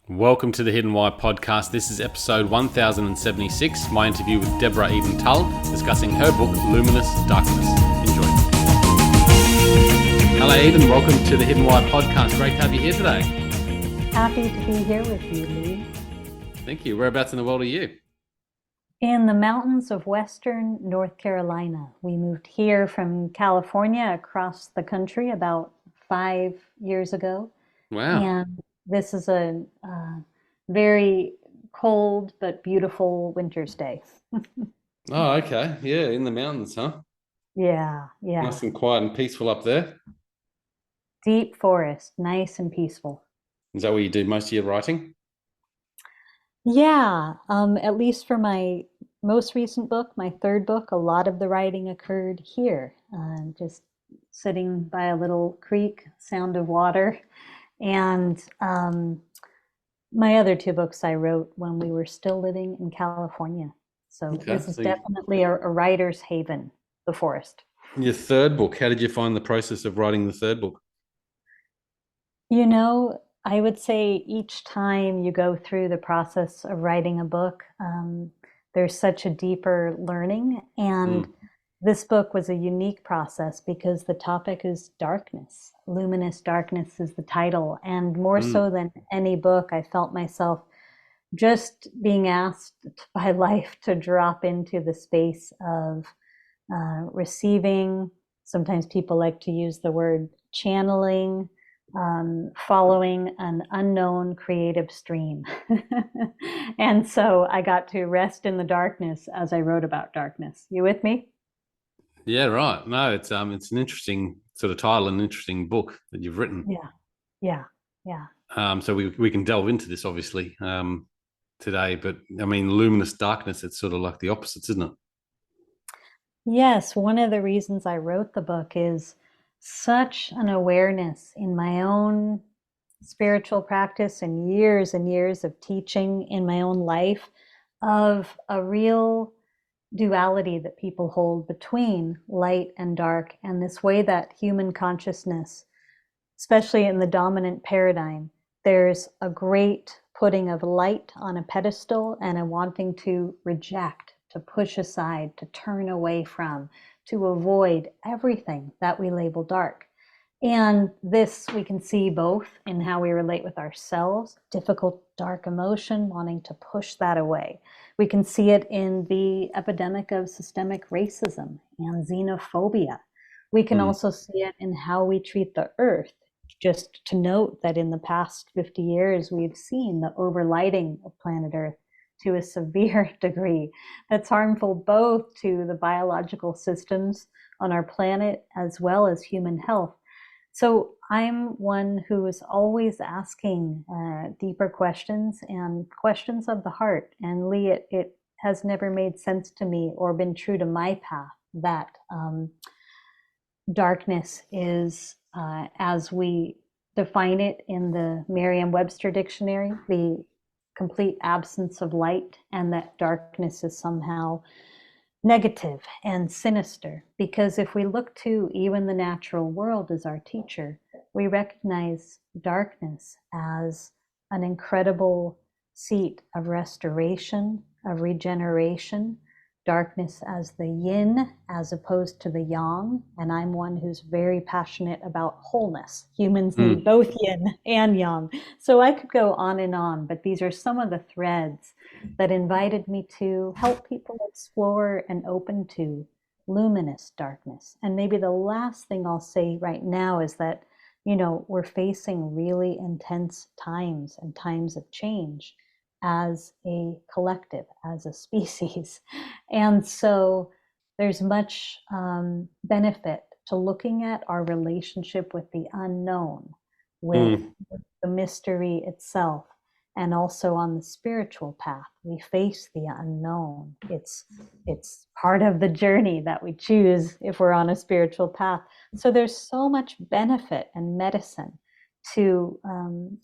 Welcome to the Hidden Why podcast. This is episode 1076, my interview with DEBORAH EDEN TULL, discussing her book, Luminous Darkness. Enjoy. Hello, Eden. Welcome to the Hidden Why podcast. Great to have you here today. Happy to be here with you, Lee. Thank you. Whereabouts in the world are you? In the mountains of Western North Carolina. We moved here from California across the country about 5 years ago. Wow. And this is a very cold but beautiful winter's day. Oh, okay. Yeah, in the mountains, huh? Yeah. Nice and quiet and peaceful up there. Deep forest, nice and peaceful. Is that where you do most of your writing? Yeah, at least for my most recent book, my third book, a lot of the writing occurred here, just sitting by a little creek, sound of water. And my other two books I wrote when we were still living in California. So this is definitely a writer's haven, the forest. Your third book, how did you find the process of writing the third book? You know, I would say each time you go through the process of writing a book, there's such a deeper learning. And this book was a unique process because the topic is darkness. Luminous Darkness is the title. And more so than any book, I felt myself just being asked by life to drop into the space of receiving. Sometimes people like to use the word channeling, following an unknown creative stream. And so I got to rest in the darkness as I wrote about darkness. You with me? Yeah, right. No, it's an interesting sort of title, an interesting book that you've written. Yeah. So we can delve into this obviously today, but I mean, luminous darkness, it's sort of like the opposites, isn't it? Yes, one of the reasons I wrote the book is such an awareness in my own spiritual practice and years of teaching in my own life of a real duality that people hold between light and dark, and this way that human consciousness, especially in the dominant paradigm, there's a great putting of light on a pedestal and a wanting to reject, to push aside, to turn away from, to avoid everything that we label dark. And this we can see both in how we relate with ourselves, difficult dark emotion, wanting to push that away. We can see it in the epidemic of systemic racism and xenophobia. We can also see it in how we treat the earth. Just to note that in the past 50 years, we've seen the overlighting of planet Earth to a severe degree that's harmful both to the biological systems on our planet as well as human health. So I'm one who is always asking deeper questions and questions of the heart. And Lee, it has never made sense to me or been true to my path that darkness is, as we define it in the Merriam-Webster dictionary, the complete absence of light, and that darkness is somehow negative and sinister. Because if we look to even the natural world as our teacher, we recognize darkness as an incredible seat of restoration, of regeneration, darkness as the yin as opposed to the yang. And I'm one who's very passionate about wholeness. Humans need both yin and yang. So I could go on, but these are some of the threads that invited me to help people explore and open to luminous darkness. And maybe the last thing I'll say right now is that, we're facing really intense times and times of change as a collective, as a species. And so there's much benefit to looking at our relationship with the unknown, with the mystery itself, and also on the spiritual path. We face the unknown. It's part of the journey that we choose if we're on a spiritual path. So there's so much benefit and medicine to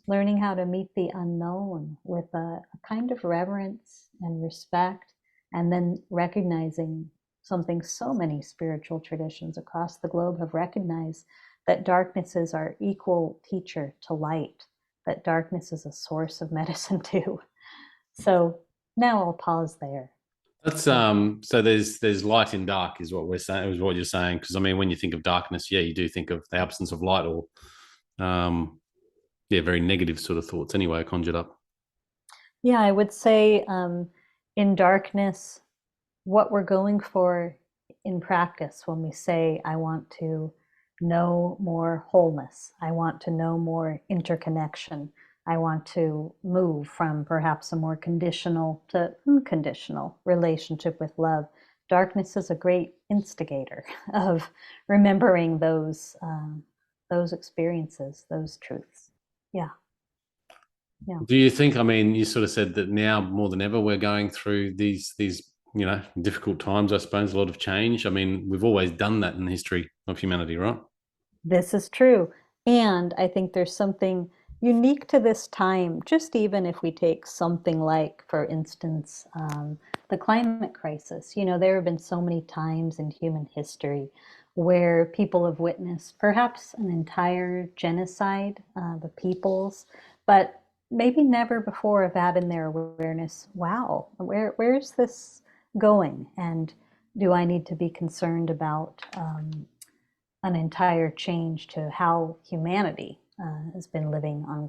learning how to meet the unknown with a kind of reverence and respect, and then recognizing something so many spiritual traditions across the globe have recognized, that darkness is our equal teacher to light. that darkness is a source of medicine too. So now I'll pause there. That's so there's light in dark is what we're saying, is what you're saying. Because I mean, when you think of darkness, yeah, you do think of the absence of light, or yeah, very negative sort of thoughts anyway, conjured up. Yeah, I would say in darkness, what we're going for in practice when we say, I want to know more wholeness, I want to know more interconnection, I want to move from perhaps a more conditional to unconditional relationship with love. Darkness is a great instigator of remembering those experiences, those truths. Yeah. Yeah. Do you think? I mean, you sort of said that now more than ever we're going through these difficult times. I suppose a lot of change. I mean, we've always done that in the history of humanity, right? This is true. And I think there's something unique to this time, just even if we take something like, for instance, the climate crisis. You know, there have been so many times in human history where people have witnessed perhaps an entire genocide, the peoples, but maybe never before have had in their awareness, wow, where is this going? And do I need to be concerned about an entire change to how humanity has been living on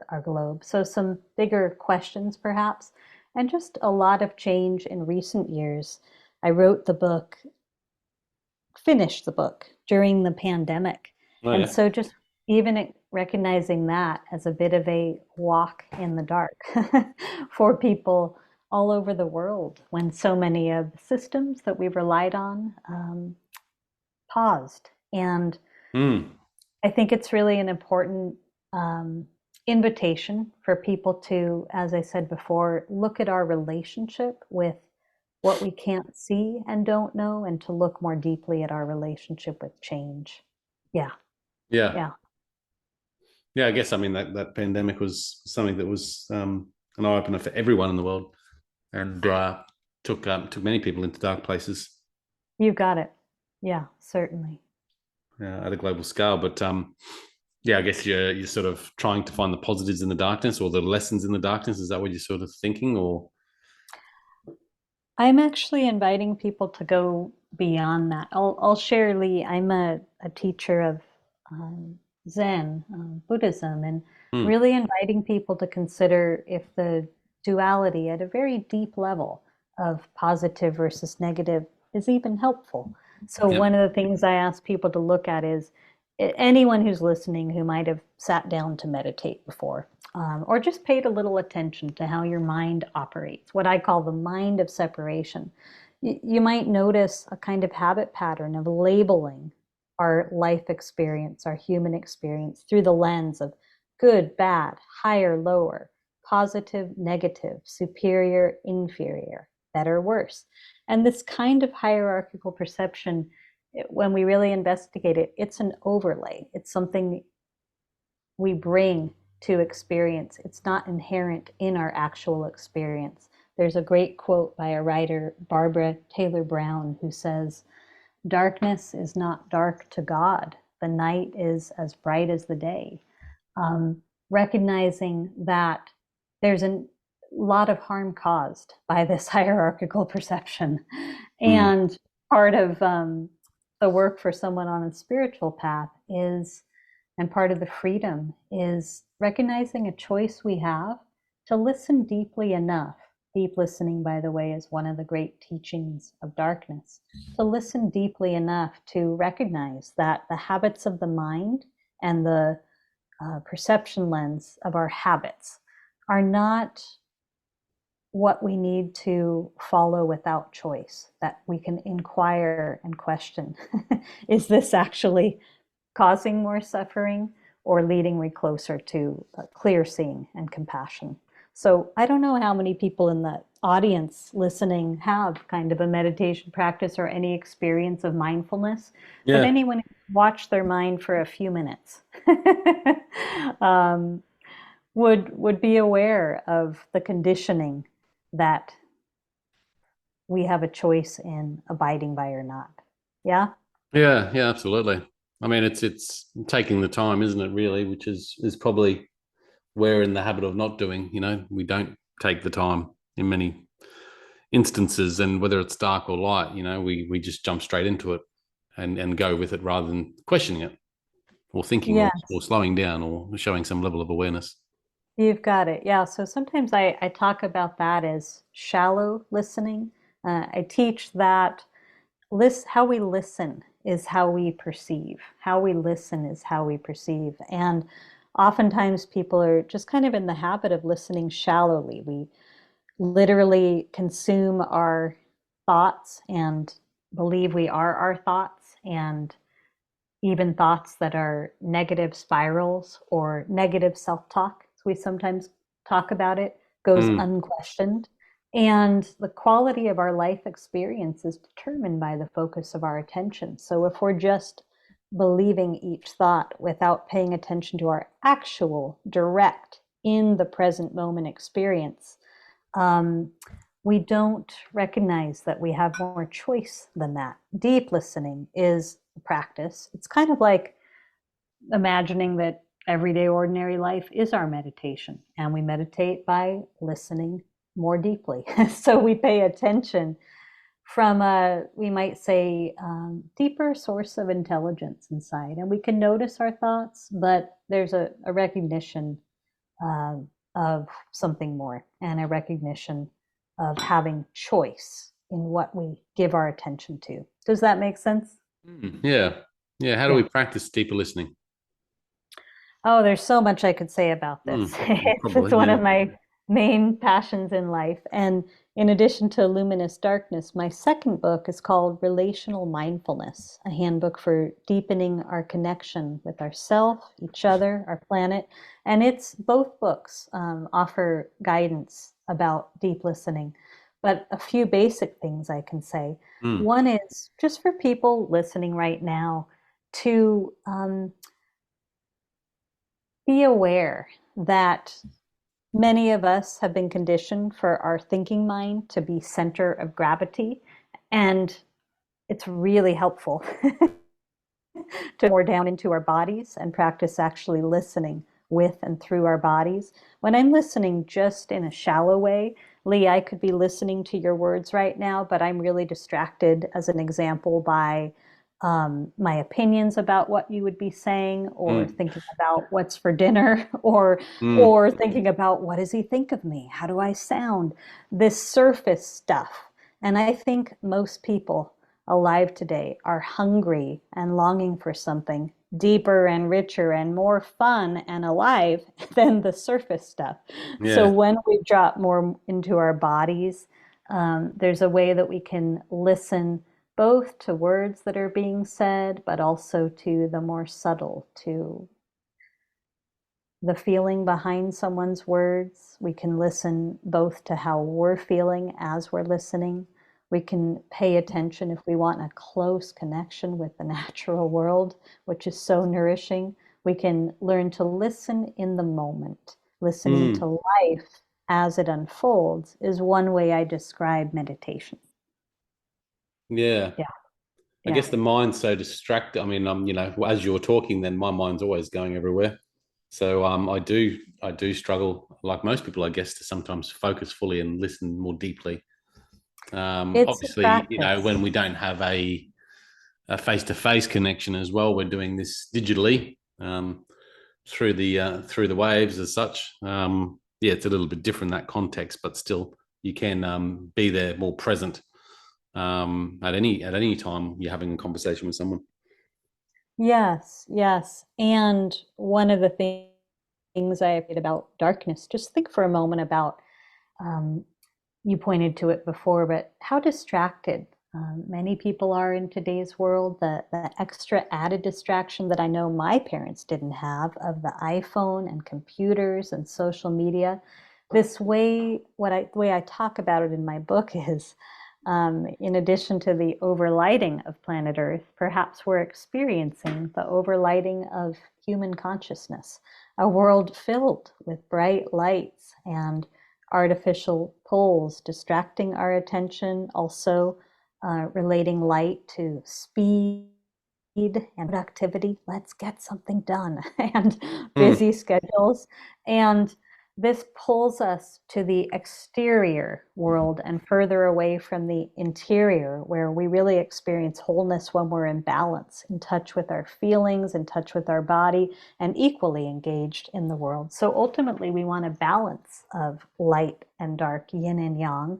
our globe? So some bigger questions perhaps, and just a lot of change in recent years. I wrote the book, finished the book during the pandemic. Oh, And yeah. so just even recognizing that as a bit of a walk in the dark for people all over the world, when so many of the systems that we relied on paused. And Mm. I think it's really an important um, invitation for people to, as I said before, look at our relationship with what we can't see and don't know, and to look more deeply at our relationship with change. Yeah, Yeah. yeah. Yeah, I guess I mean that pandemic was something that was an eye opener for everyone in the world, and took many people into dark places You got it. Yeah, certainly. at a global scale. But yeah, I guess you're sort of trying to find the positives in the darkness or the lessons in the darkness. Is that what you're sort of thinking, or? I'm actually inviting people to go beyond that. I'll share, Lee. I'm a teacher of um, Zen, Buddhism, and Hmm. really inviting people to consider if the duality at a very deep level of positive versus negative is even helpful. So, Yep. one of the things I ask people to look at is anyone who's listening who might have sat down to meditate before, or just paid a little attention to how your mind operates, what I call the mind of separation. You might notice a kind of habit pattern of labeling our life experience, our human experience, through the lens of good, bad, higher, lower, positive, negative, superior, inferior, better, worse. And this kind of hierarchical perception, when we really investigate it, it's an overlay. It's something we bring to experience. It's not inherent in our actual experience. There's a great quote by a writer, Barbara Taylor Brown, who says, "Darkness is not dark to God. The night is as bright as the day." Recognizing that there's a lot of harm caused by this hierarchical perception. Hmm. And part of the work for someone on a spiritual path is, and part of the freedom is recognizing a choice we have to listen deeply enough. Deep listening, by the way, is one of the great teachings of darkness. To listen deeply enough to recognize that the habits of the mind and the perception lens of our habits are not what we need to follow without choice, that we can inquire and question. Is this actually causing more suffering or leading me closer to clear seeing and compassion? So I don't know how many people in the audience listening have kind of a meditation practice or any experience of mindfulness, but Yeah. anyone who watched their mind for a few minutes um, would be aware of the conditioning that we have a choice in abiding by or not. Yeah. Yeah. Yeah. Absolutely. I mean, it's taking the time, isn't it? Really, which is probably we're in the habit of not doing. We don't take the time in many instances, and whether it's dark or light, we just jump straight into it and go with it rather than questioning it or thinking or Yes, slowing down or showing some level of awareness. you've got it. Yeah. So sometimes I talk about that as shallow listening. I teach that how we listen is how we perceive. How we listen is how we perceive. And oftentimes people are just kind of in the habit of listening shallowly. We literally consume our thoughts and believe we are our thoughts, and even thoughts that are negative spirals or negative self-talk, as we sometimes talk about it, goes Mm. unquestioned. And the quality of our life experience is determined by the focus of our attention. So if we're just believing each thought without paying attention to our actual, direct, in the present moment experience, um, we don't recognize that we have more choice than that. Deep listening is a practice. It's kind of like imagining that everyday ordinary life is our meditation, and we meditate by listening more deeply. So we pay attention from a, we might say, deeper source of intelligence inside, and we can notice our thoughts, but there's a recognition uh, of something more, and a recognition of having choice in what we give our attention to. Does that make sense? Yeah. Yeah. How do Yeah. we practice deeper listening? Oh, there's so much I could say about this. It's Probably, one yeah. of my main passions in life. And in addition to Luminous Darkness, my second book is called Relational Mindfulness, a handbook for deepening our connection with ourself, each other, our planet. And it's both books offer guidance about deep listening. But a few basic things I can say. Mm. One is just for people listening right now to be aware that many of us have been conditioned for our thinking mind to be center of gravity, and it's really helpful to more down into our bodies and practice actually listening with and through our bodies. When I'm listening just in a shallow way, Lee, I could be listening to your words right now, but I'm really distracted, as an example, by my opinions about what you would be saying, or Mm. thinking about what's for dinner, or Mm. thinking about what does he think of me? How do I sound? This surface stuff. And I think most people alive today are hungry and longing for something deeper and richer and more fun and alive than the surface stuff. So Yeah. when we drop more into our bodies, there's a way that we can listen both to words that are being said, but also to the more subtle, to the feeling behind someone's words. We can listen both to how we're feeling as we're listening. We can pay attention if we want a close connection with the natural world, which is so nourishing. We can learn to listen in the moment. Listening Mm. to life as it unfolds is one way I describe meditation. Yeah. Yeah, I yeah. guess the mind's so distracted. I mean, as you're talking, then my mind's always going everywhere. So I do struggle, like most people, I guess, to sometimes focus fully and listen more deeply. It's a Obviously, practice. when we don't have a face-to-face connection as well, we're doing this digitally, through the waves as such. Yeah, it's a little bit different in that context, but still, you can be there more present at any time you're having a conversation with someone. Yes, yes. And one of the things I read about darkness, just think for a moment about, um, you pointed to it before, but how distracted many people are in today's world. The extra added distraction that I know my parents didn't have, of the iPhone and computers and social media. This way, the way I talk about it in my book is, in addition to the overlighting of planet Earth, perhaps we're experiencing the overlighting of human consciousness, a world filled with bright lights and artificial poles distracting our attention, also relating light to speed and productivity. Let's get something done and Mm. busy schedules. And this pulls us to the exterior world and further away from the interior, where we really experience wholeness when we're in balance, in touch with our feelings, in touch with our body, and equally engaged in the world. So ultimately, we want a balance of light and dark, yin and yang.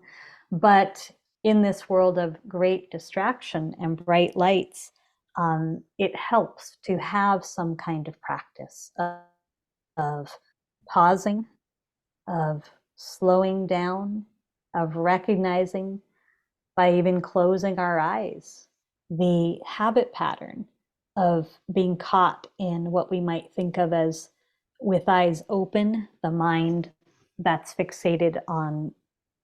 But in this world of great distraction and bright lights, it helps to have some kind of practice of pausing, of slowing down, of recognizing by even closing our eyes the habit pattern of being caught in what we might think of as, with eyes open, the mind that's fixated on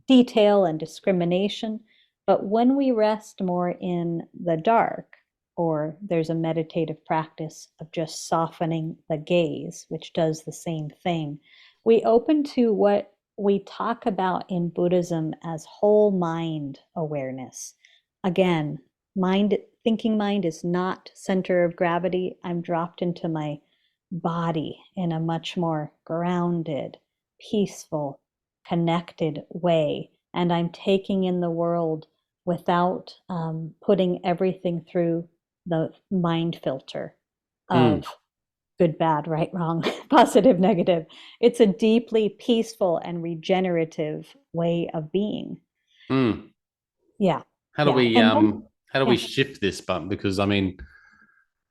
detail and discrimination. But when we rest more in the dark, or there's a meditative practice of just softening the gaze, which does the same thing, we open to what we talk about in Buddhism as whole mind awareness. Again, thinking mind is not center of gravity. I'm dropped into my body in a much more grounded, peaceful, connected way. And I'm taking in the world without putting everything through the mind filter Mm. of good, bad, right, wrong, positive, negative. It's a deeply peaceful and regenerative way of being. Mm. Yeah. How do Yeah. we And then, how do we yeah. shift this? But because I mean,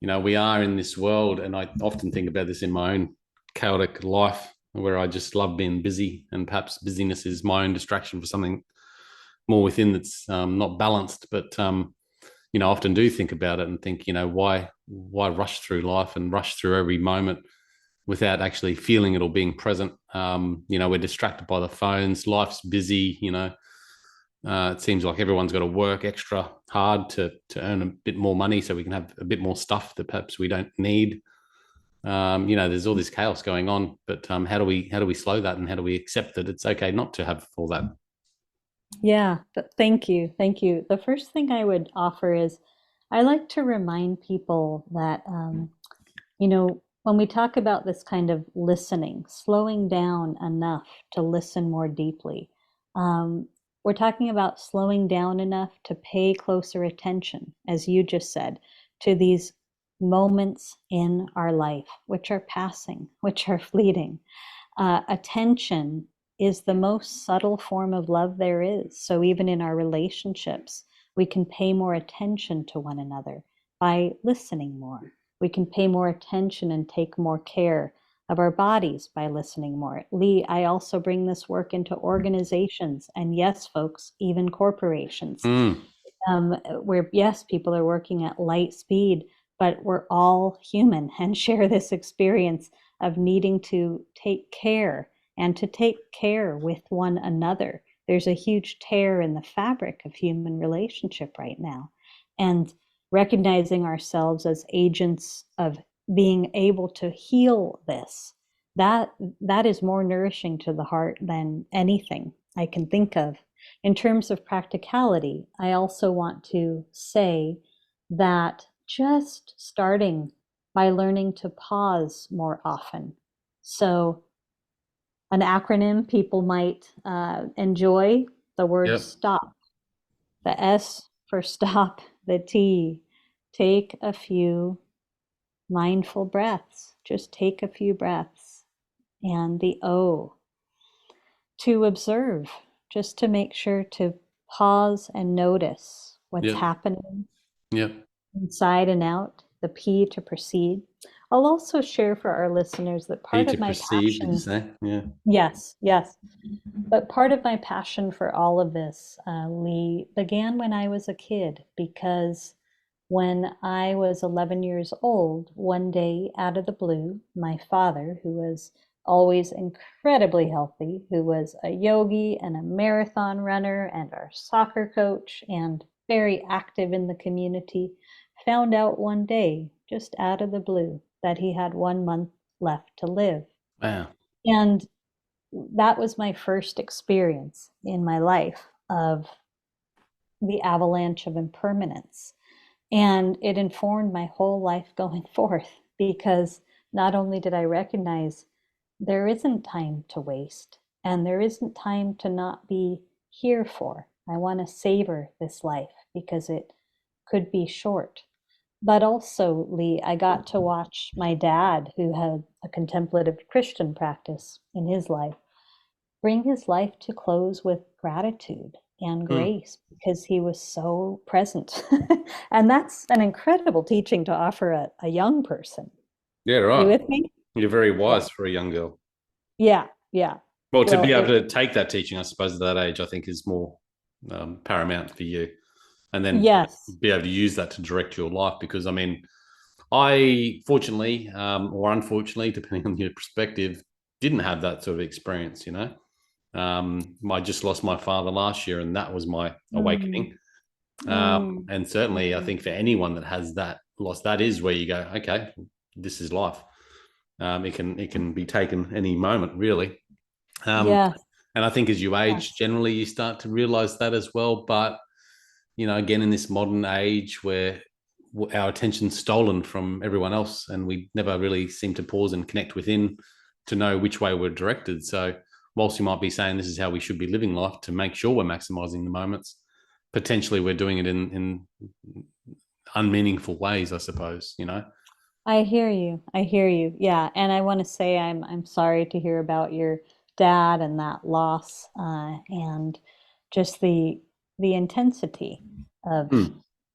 we are in this world, and I often think about this in my own chaotic life, where I just love being busy, and perhaps busyness is my own distraction for something more within that's not balanced. But I often do think about it and think, why rush through life and rush through every moment without actually feeling it or being present. We're distracted by the phones. Life's busy. It seems like everyone's got to work extra hard to earn a bit more money so we can have a bit more stuff that perhaps we don't need. There's all this chaos going on, but how do we slow that, and how do we accept that it's okay not to have all that? Yeah, thank you. Thank you. The first thing I would offer is I like to remind people that, when we talk about this kind of listening, slowing down enough to listen more deeply, um, we're talking about slowing down enough to pay closer attention, as you just said, to these moments in our life, which are passing, which are fleeting. Attention is the most subtle form of love there is. So even in our relationships, we can pay more attention to one another by listening more. We can pay more attention and take more care of our bodies by listening more. Lee, I also bring this work into organizations, and yes, folks, even corporations, Mm. where yes, people are working at light speed, but we're all human and share this experience of needing to take care and to take care with one another. There's a huge tear in the fabric of human relationship right now. And recognizing ourselves as agents of being able to heal this, that is more nourishing to the heart than anything I can think of. In terms of practicality, I also want to say that just starting by learning to pause more often. So, an acronym people might enjoy, the word Yep. STOP, the S for stop, the T. Take a few mindful breaths. Just take a few breaths. And the O, to observe, just to make sure to pause and notice what's Yep. happening Yep. inside and out, the P to proceed. I'll also share for our listeners that P part to of my perceive, did you passion, say? Yeah. yes, yes, but part of my passion for all of this, Lee, began when I was a kid, because when I was 11 years old, one day out of the blue, my father, who was always incredibly healthy, who was a yogi and a marathon runner and our soccer coach and very active in the community, found out one day, just out of the blue, that he had 1 month left to live. Wow. And that was my first experience in my life of the avalanche of impermanence. And it informed my whole life going forth, because not only did I recognize there isn't time to waste and there isn't time to not be here for. I want to savor this life because it could be short. But also, Lee, I got to watch my dad, who had a contemplative Christian practice in his life, bring his life to close with gratitude and Hmm. grace because he was so present. And that's an incredible teaching to offer a young person. Yeah, You right. with me? You're very Yeah. wise for a young girl. Yeah. Yeah. Well, to Well, be able it, to take that teaching, I suppose, at that age, I think is more paramount for you. And then yes. be able to use that to direct your life. Because, I mean, I fortunately, or unfortunately, depending on your perspective, didn't have that sort of experience, you know. I just lost my father last year, and that was my Mm, awakening. mm, And certainly, I mm. think for anyone that has that loss, that is where you go, okay, this is life. It can be taken any moment, really. Um, Yes. and I think as you age, Yes. generally, you start to realize that as well. But again, in this modern age where our attention's stolen from everyone else, and we never really seem to pause and connect within to know which way we're directed. So, whilst you might be saying this is how we should be living life to make sure we're maximizing the moments, potentially we're doing it in unmeaningful ways, I suppose. I hear you. I hear you. Yeah, and I want to say I'm sorry to hear about your dad and that loss, and just the intensity of Hmm.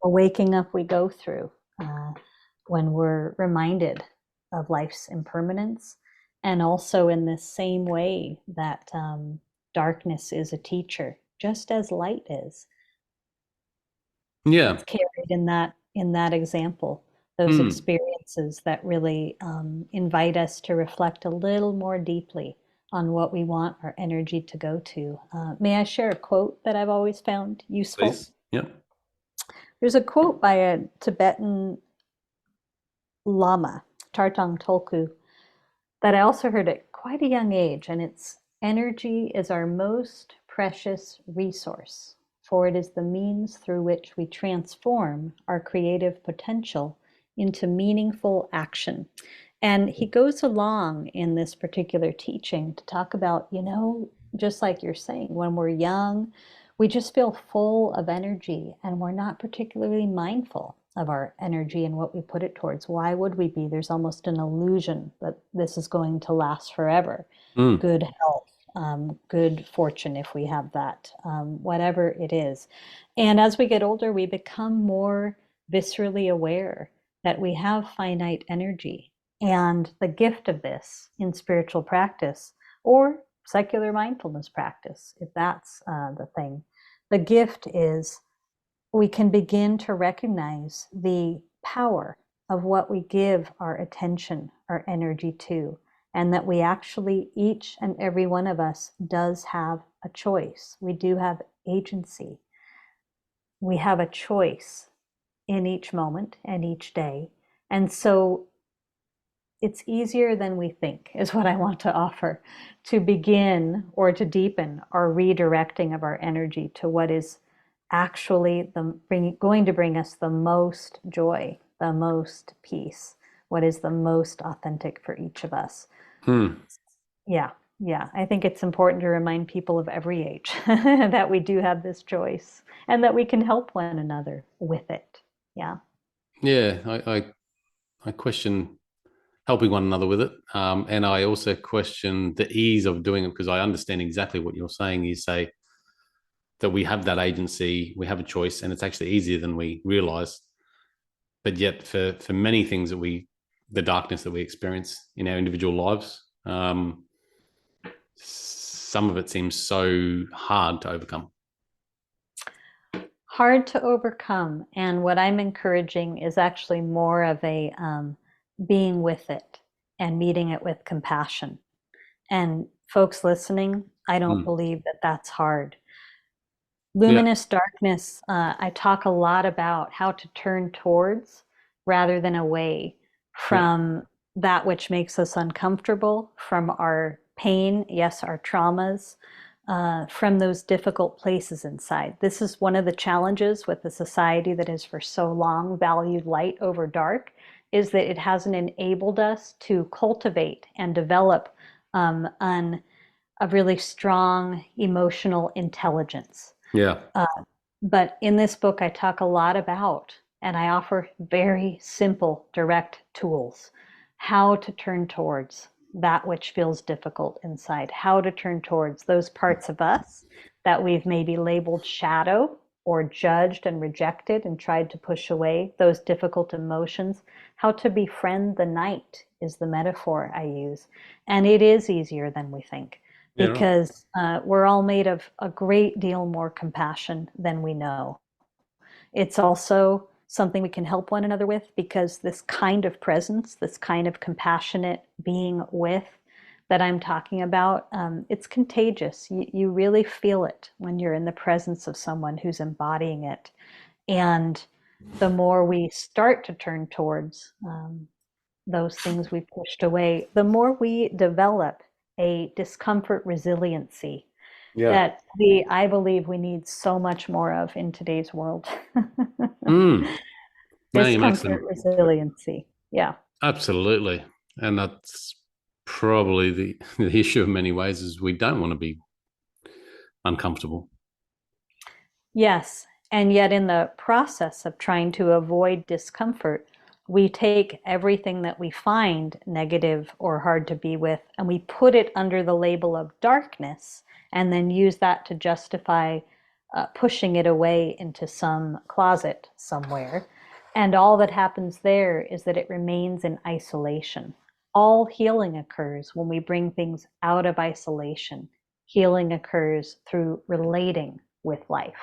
a waking up we go through uh, when we're reminded of life's impermanence, and also in the same way that darkness is a teacher, just as light is. Yeah. It's carried in that example, those Hmm. experiences that really invite us to reflect a little more deeply on what we want our energy to go to. May I share a quote that I've always found useful? Please. Yep. There's a quote by a Tibetan Lama, Tartang Tolku, that I also heard at quite a young age, and it's energy is our most precious resource, for it is the means through which we transform our creative potential into meaningful action. And he goes along in this particular teaching to talk about, just like you're saying, when we're young, we just feel full of energy and we're not particularly mindful of our energy and what we put it towards. Why would we be? There's almost an illusion that this is going to last forever. Hmm. Good health, good fortune if we have that, whatever it is. And as we get older, we become more viscerally aware that we have finite energy. And the gift of this in spiritual practice or secular mindfulness practice, if that's the thing, the gift is we can begin to recognize the power of what we give our attention, our energy to, and that we actually, each and every one of us, does have a choice. We do have agency. We have a choice in each moment and each day. And so it's easier than we think, is what I want to offer, to begin or to deepen our redirecting of our energy to what is actually going to bring us the most joy, the most peace, what is the most authentic for each of us. Hmm. Yeah, yeah. I think it's important to remind people of every age that we do have this choice and that we can help one another with it. Yeah. Yeah. I question helping one another with it. And I also question the ease of doing it because I understand exactly what you're saying. You say that we have that agency, we have a choice, and it's actually easier than we realize. But yet, for many things the darkness that we experience in our individual lives, some of it seems so hard to overcome. Hard to overcome. And what I'm encouraging is actually more of a being with it and meeting it with compassion. And folks listening, I don't Mm. believe that that's hard. Yeah. Luminous darkness, I talk a lot about how to turn towards rather than away Yeah. from that which makes us uncomfortable, from our pain, yes, our traumas, from those difficult places inside. This is one of the challenges with a society that has for so long valued light over dark, is that it hasn't enabled us to cultivate and develop a really strong emotional intelligence. Yeah. But in this book, I talk a lot about, and I offer very simple, direct tools, how to turn towards that which feels difficult inside, how to turn towards those parts of us that we've maybe labeled shadow or judged and rejected and tried to push away, those difficult emotions, how to befriend the night is the metaphor I use. And it is easier than we think, Yeah, right. because we're all made of a great deal more compassion than we know. It's also something we can help one another with, because this kind of presence, this kind of compassionate being with that I'm talking about, it's contagious. You really feel it when you're in the presence of someone who's embodying it. And the more we start to turn towards those things we pushed away, the more we develop a discomfort resiliency Yeah. that I believe we need so much more of in today's world. Mm. No, you make Discomfort some resiliency. Yeah. absolutely, and that's probably the issue in many ways is we don't want to be uncomfortable. Yes. And yet, in the process of trying to avoid discomfort, we take everything that we find negative or hard to be with, and we put it under the label of darkness, and then use that to justify pushing it away into some closet somewhere. And all that happens there is that it remains in isolation. All healing occurs when we bring things out of isolation. Healing occurs through relating with life,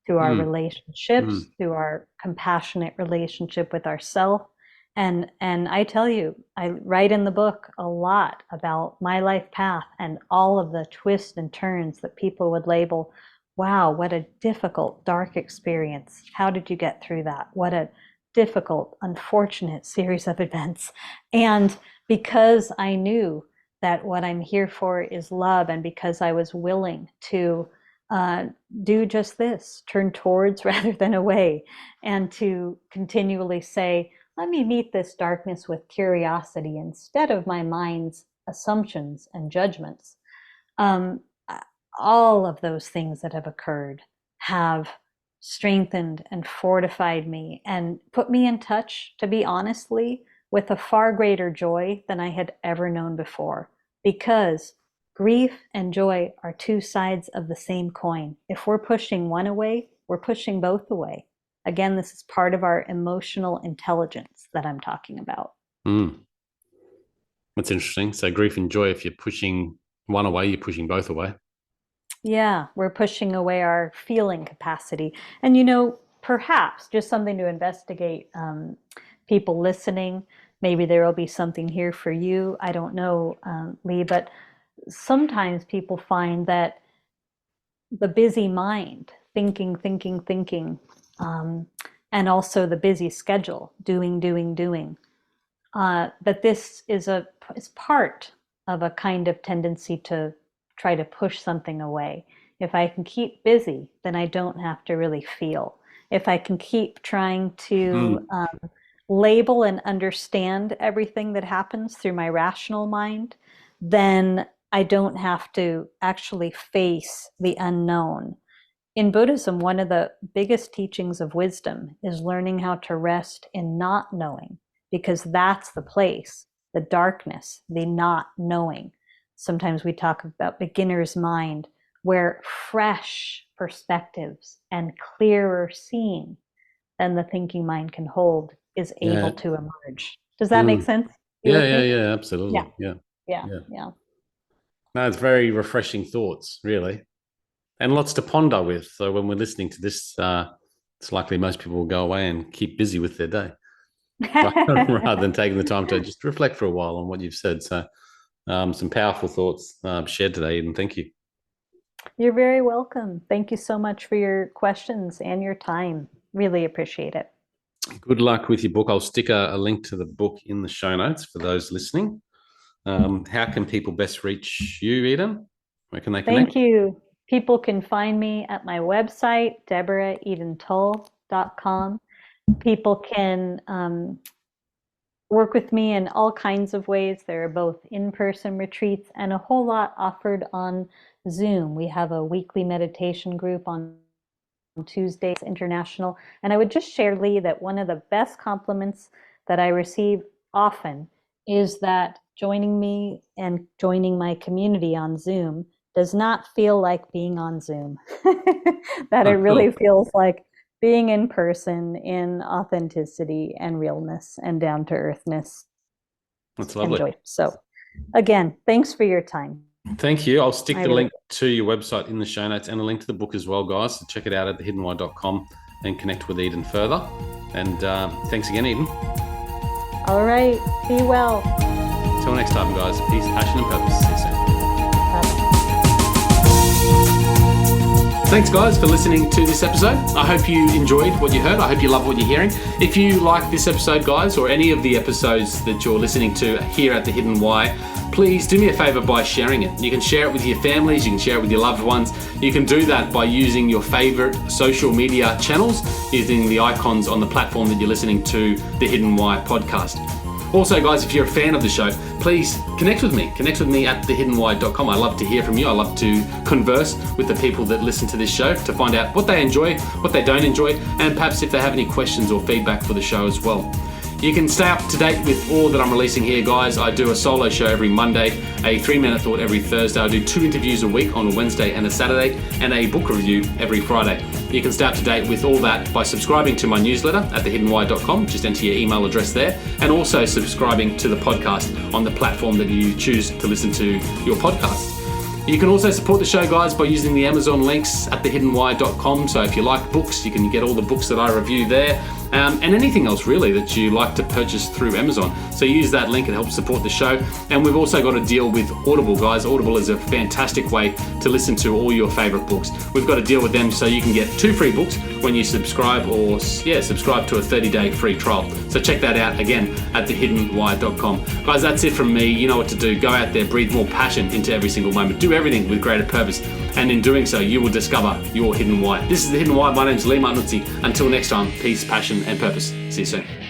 through our Mm. relationships, Mm. through our compassionate relationship with ourself. And I tell you, I write in the book a lot about my life path and all of the twists and turns that people would label, wow, what a difficult, dark experience. How did you get through that? What a difficult, unfortunate series of events. And because I knew that what I'm here for is love, and because I was willing to uh, do just this, turn towards rather than away, and to continually say, let me meet this darkness with curiosity instead of my mind's assumptions and judgments. Um, all of those things that have occurred have strengthened and fortified me and put me in touch, to be honestly, with a far greater joy than I had ever known before. Because grief and joy are two sides of the same coin. If we're pushing one away, we're pushing both away. Again, this is part of our emotional intelligence that I'm talking about. Mm. That's interesting. So grief and joy, if you're pushing one away, you're pushing both away. Yeah, we're pushing away our feeling capacity. And, you know, perhaps just something to investigate, people listening, maybe there will be something here for you. I don't know, Lee, but sometimes people find that the busy mind, thinking, um, and also the busy schedule, doing, that this is part of a kind of tendency to try to push something away. If I can keep busy, then I don't have to really feel. If I can keep trying to Mm. label and understand everything that happens through my rational mind, then I don't have to actually face the unknown. In Buddhism, one of the biggest teachings of wisdom is learning how to rest in not knowing, because that's the place, the darkness, the not knowing. Sometimes we talk about beginner's mind, where fresh perspectives and clearer seeing than the thinking mind can hold is able Yeah. to emerge. Does that make Mm. sense? You Yeah, with yeah, me? yeah, Yeah, absolutely. Yeah. yeah, Yeah. yeah. No, it's very refreshing thoughts, really, and lots to ponder with. So when we're listening to this, it's likely most people will go away and keep busy with their day rather than taking the time to just reflect for a while on what you've said. So some powerful thoughts shared today, Eden. Thank you. You're very welcome. Thank you so much for your questions and your time. Really appreciate it. Good luck with your book. I'll stick a link to the book in the show notes for those listening. How can people best reach you, Eden? Where can they connect? Thank you. People can find me at my website, DEBORAHEDENTULL.com. People can work with me in all kinds of ways. There are both in-person retreats and a whole lot offered on Zoom. We have a weekly meditation group on Tuesdays, international. And I would just share, Lee, that one of the best compliments that I receive often is that joining me and joining my community on Zoom does not feel like being on Zoom. That it really feels like being in person in authenticity and realness and down-to-earthness. That's lovely. And joy. So again, thanks for your time. Thank you. I'll stick the link to your website in the show notes and a link to the book as well, guys. So check it out at thehiddenwhy.com and connect with Eden further. And thanks again, Eden. All right. Be well. Till next time, guys. Peace, passion, and purpose. See you soon. Thanks, guys, for listening to this episode. I hope you enjoyed what you heard. I hope you love what you're hearing. If you like this episode, guys, or any of the episodes that you're listening to here at The Hidden Why, please do me a favor by sharing it. You can share it with your families, you can share it with your loved ones. You can do that by using your favorite social media channels, using the icons on the platform that you're listening to The Hidden Why podcast. Also, guys, if you're a fan of the show, please connect with me. Connect with me at thehiddenwhy.com. I love to hear from you. I love to converse with the people that listen to this show to find out what they enjoy, what they don't enjoy, and perhaps if they have any questions or feedback for the show as well. You can stay up to date with all that I'm releasing here, guys. I do a solo show every Monday, a 3-minute thought every Thursday. I do 2 interviews a week on a Wednesday and a Saturday, and a book review every Friday. You can stay up to date with all that by subscribing to my newsletter at thehiddenwhy.com. Just enter your email address there, and also subscribing to the podcast on the platform that you choose to listen to your podcasts. You can also support the show, guys, by using the Amazon links at thehiddenwhy.com. So if you like books, you can get all the books that I review there, and anything else really that you like to purchase through Amazon. So use that link, it helps support the show. And we've also got a deal with Audible, guys. Audible is a fantastic way to listen to all your favorite books. We've got a deal with them so you can get 2 free books when you subscribe, or subscribe to a 30-day free trial. So check that out again at thehiddenwhy.com. Guys, that's it from me. You know what to do. Go out there, breathe more passion into every single moment. Do everything with greater purpose. And in doing so, you will discover your hidden why. This is The Hidden Why. My name's Lee Martinuzzi. Until next time, peace, passion, and purpose. See you soon.